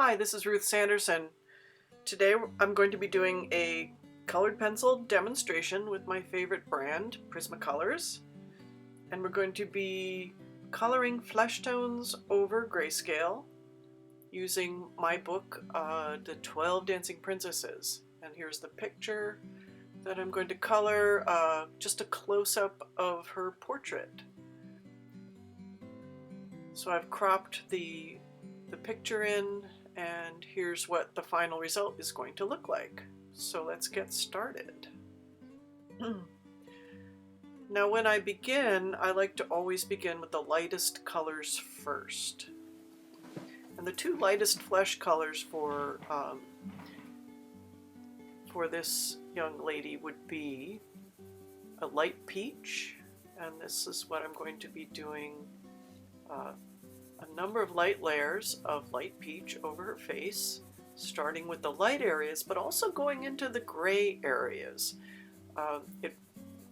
Hi, this is Ruth Sanderson. Today I'm going to be doing a colored pencil demonstration with my favorite brand, Prismacolors. And we're going to be coloring flesh tones over grayscale using my book, The 12 Dancing Princesses. And here's the picture that I'm going to color, just a close-up of her portrait. So I've cropped the picture in, and here's what the final result is going to look like. So let's get started. Now when I begin, I like to always begin with the lightest colors first. And the two lightest flesh colors for this young lady would be a light peach, and this is what I'm going to be doing, a number of light layers of light peach over her face, starting with the light areas, but also going into the gray areas. It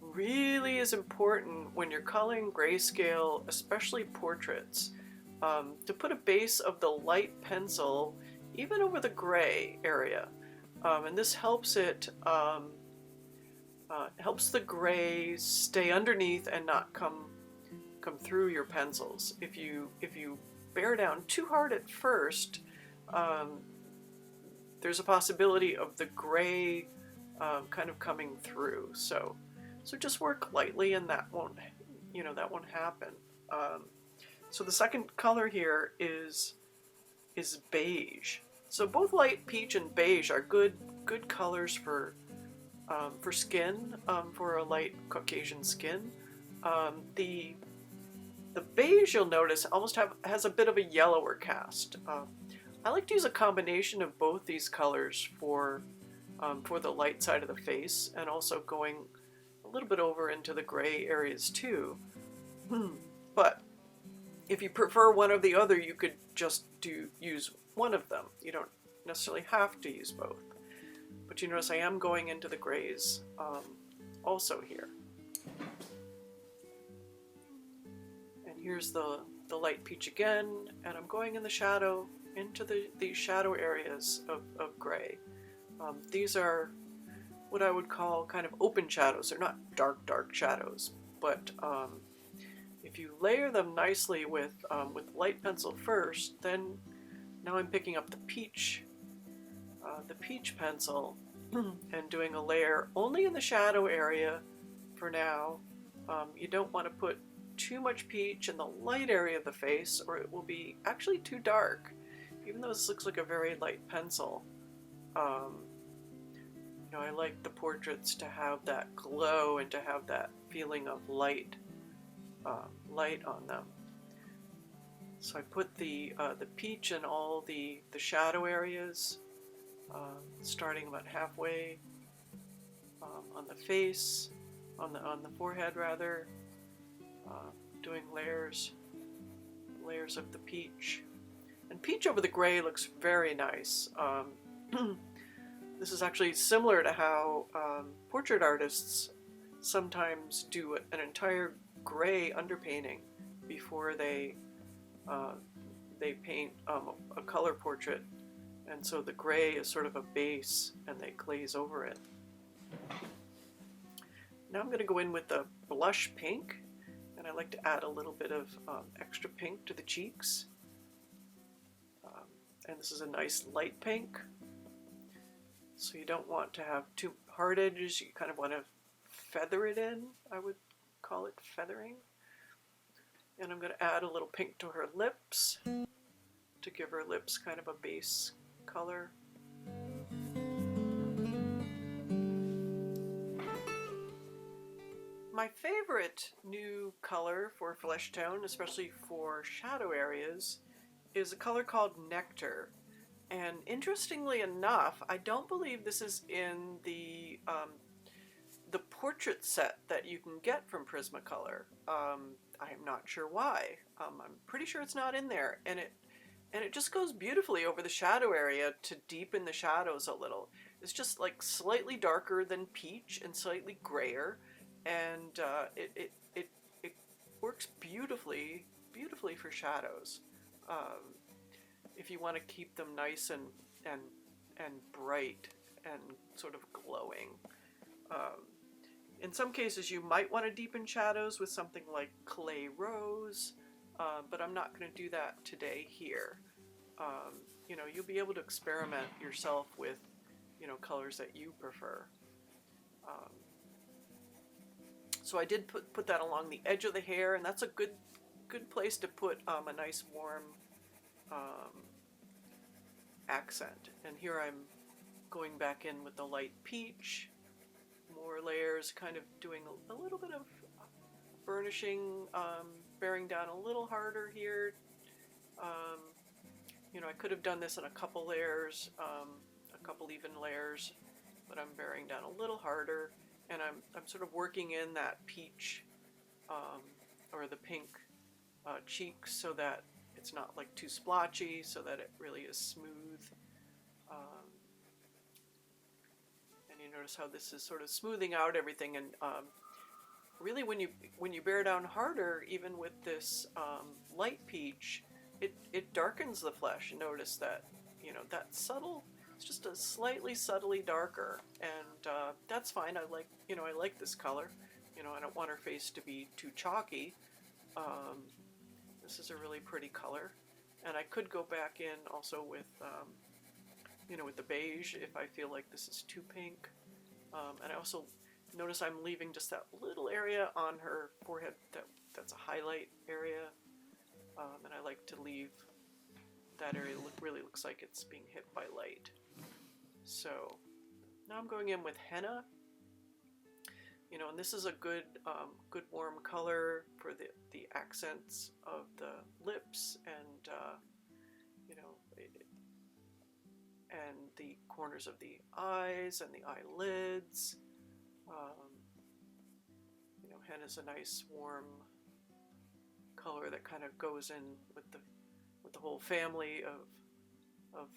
really is important when you're coloring grayscale, especially portraits, to put a base of the light pencil even over the gray area. And this helps helps the gray stay underneath and not come through your pencils. If you bear down too hard at first, there's a possibility of the gray kind of coming through. So just work lightly, and that won't happen. So the second color here is beige. So both light peach and beige are good colors for skin, for a light Caucasian skin. The beige, you'll notice, almost has a bit of a yellower cast. I like to use a combination of both these colors for the light side of the face, and also going a little bit over into the gray areas too. But if you prefer one or the other, you could just use one of them. You don't necessarily have to use both. But you notice I am going into the grays also here. Here's the light peach again, and I'm going in the shadow, into these shadow areas of gray. These are what I would call kind of open shadows. They're not dark shadows, but if you layer them nicely with light pencil first, then now I'm picking up the peach pencil and doing a layer only in the shadow area for now. You don't want to put too much peach in the light area of the face, or it will be actually too dark. Even though this looks like a very light pencil, I like the portraits to have that glow and to have that feeling of light on them. So I put the peach in all the shadow areas, starting about halfway on the face, on the forehead rather. Doing layers of the peach. And peach over the gray looks very nice. This is actually similar to how portrait artists sometimes do an entire gray underpainting before they paint a color portrait. And so the gray is sort of a base, and they glaze over it. Now I'm going to go in with the blush pink. And I like to add a little bit of extra pink to the cheeks. And this is a nice light pink. So you don't want to have too hard edges. You kind of want to feather it in. I would call it feathering. And I'm going to add a little pink to her lips to give her lips kind of a base color. My favorite new color for flesh tone, especially for shadow areas, is a color called Nectar. And interestingly enough, I don't believe this is in the portrait set that you can get from Prismacolor. I'm not sure why. I'm pretty sure it's not in there, and it just goes beautifully over the shadow area to deepen the shadows a little. It's just like slightly darker than peach and slightly grayer. And it works beautifully for shadows. if you want to keep them nice and bright and sort of glowing. In some cases you might want to deepen shadows with something like clay rose, but I'm not going to do that today here. You know, you'll be able to experiment yourself with, you know, colors that you prefer. So I did put that along the edge of the hair, and that's a good place to put a nice warm accent. And here I'm going back in with the light peach, more layers, kind of doing a little bit of burnishing, bearing down a little harder here. You know, I could have done this in a couple layers, a couple even layers, but I'm bearing down a little harder, and I'm sort of working in that peach or the pink cheeks so that it's not like too splotchy, so that it really is smooth. And you notice how this is sort of smoothing out everything, and really when you bear down harder, even with this light peach, it darkens the flesh. Notice that, you know, that subtle, it's just a slightly subtly darker, and that's fine. I like this color. You know, I don't want her face to be too chalky. This is a really pretty color, and I could go back in also with, you know, with the beige if I feel like this is too pink. And I also notice I'm leaving just that little area on her forehead that's a highlight area, and I like to leave that area really looks like it's being hit by light. So now I'm going in with henna. You know, and this is a good warm color for the accents of the lips and you know, and the corners of the eyes and the eyelids. You know, henna's a nice warm color that kind of goes in with the whole family of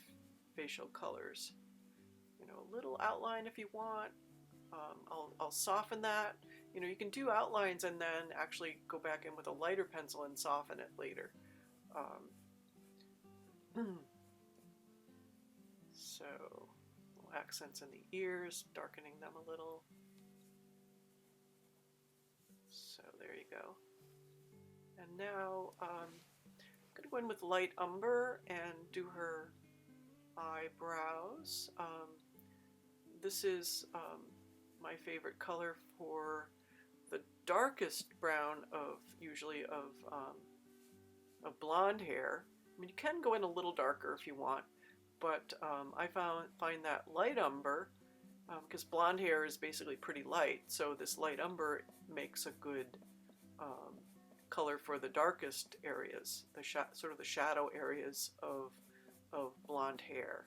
facial colors. You know, a little outline if you want. I'll soften that. You know, you can do outlines and then actually go back in with a lighter pencil and soften it later. So, little accents in the ears, darkening them a little. So there you go. And now I'm going to go in with light umber and do her eyebrows. This is my favorite color for the darkest brown usually of blonde hair. I mean, you can go in a little darker if you want, but I find that light umber, because blonde hair is basically pretty light, so this light umber makes a good color for the darkest areas, sort of the shadow areas of blonde hair.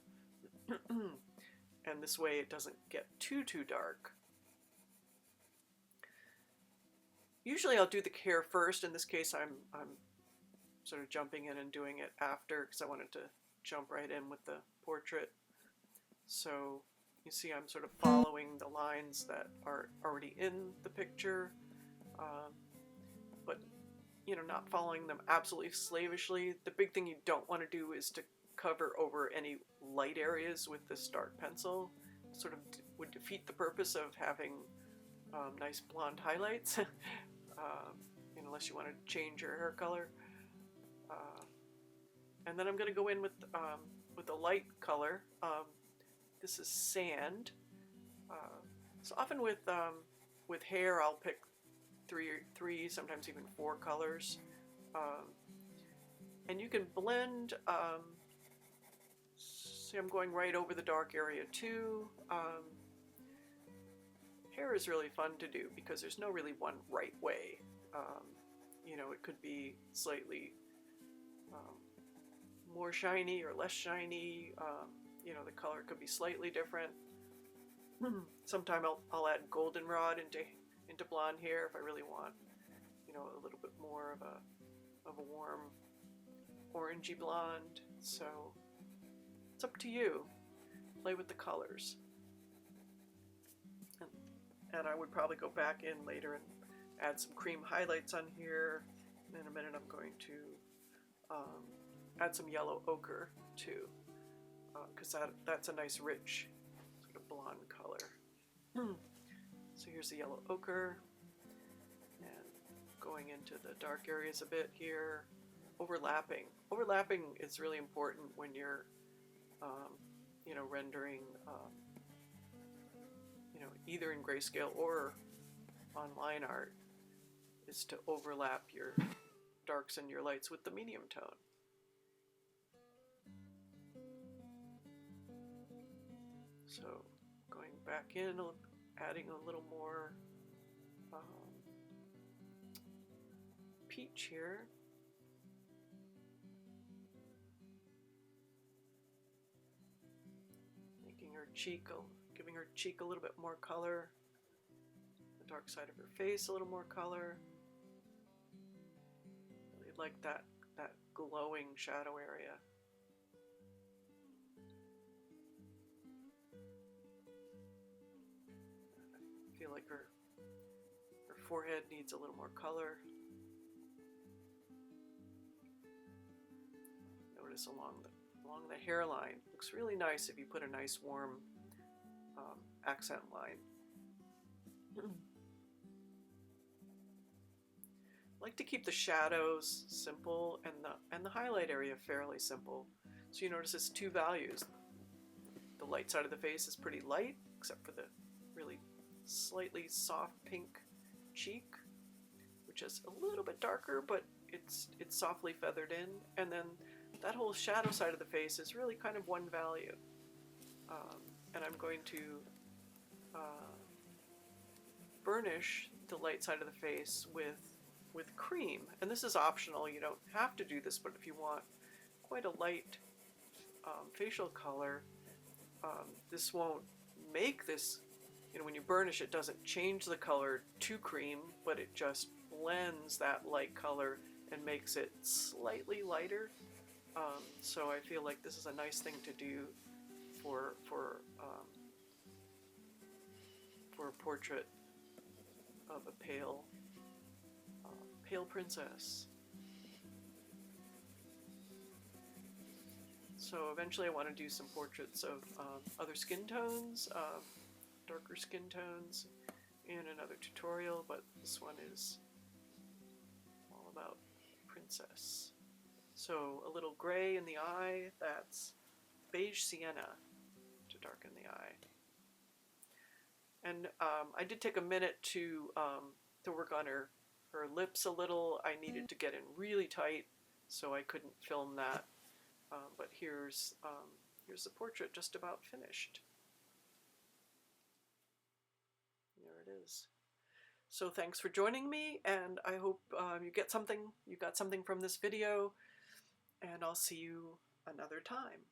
And this way it doesn't get too dark. Usually I'll do the hair first. In this case I'm sort of jumping in and doing it after because I wanted to jump right in with the portrait. So you see I'm sort of following the lines that are already in the picture, but you know, not following them absolutely slavishly. The big thing you don't want to do is to cover over any light areas with this dark pencil. Sort of would defeat the purpose of having nice blonde highlights, unless you want to change your hair color. And then I'm going to go in with a light color. This is sand. So often with hair, I'll pick three, sometimes even 4 colors, and you can blend. See, I'm going right over the dark area too. Hair is really fun to do because there's no really one right way. You know, it could be slightly more shiny or less shiny. You know, the color could be slightly different. Sometime I'll add goldenrod into blonde hair if I really want, you know, a little bit more of a warm orangey blonde. So it's up to you. Play with the colors. And I would probably go back in later and add some cream highlights on here. In a minute I'm going to add some yellow ochre too, because that's a nice rich sort of blonde color. So here's the yellow ochre, and going into the dark areas a bit here. Overlapping. Overlapping is really important when you're, you know, rendering, you know, either in Grayscale or on line art, is to overlap your darks and your lights with the medium tone. So going back in, adding a little more peach here. Making her cheek, giving her cheek a little bit more color. The dark side of her face a little more color. Really like that glowing shadow area. I feel like her forehead needs a little more color. Notice along the hairline. Looks really nice if you put a nice warm accent line. I like to keep the shadows simple and the highlight area fairly simple. So you notice it's two values. The light side of the face is pretty light, except for the really slightly soft pink cheek, which is a little bit darker, but it's softly feathered in. And then that whole shadow side of the face is really kind of one value. And I'm going to burnish the light side of the face with cream. And this is optional, you don't have to do this, but if you want quite a light facial color, this won't make this, you know, when you burnish it doesn't change the color to cream, but it just blends that light color and makes it slightly lighter. So I feel like this is a nice thing to do for a portrait of a pale princess. So eventually I want to do some portraits of other skin tones, darker skin tones, in another tutorial, but this one is all about princess. So a little gray in the eye, that's beige sienna to darken the eye. And I did take a minute to work on her lips a little. I needed to get in really tight, so I couldn't film that. But here's the portrait just about finished. There it is. So thanks for joining me, and I hope you got something from this video, and I'll see you another time.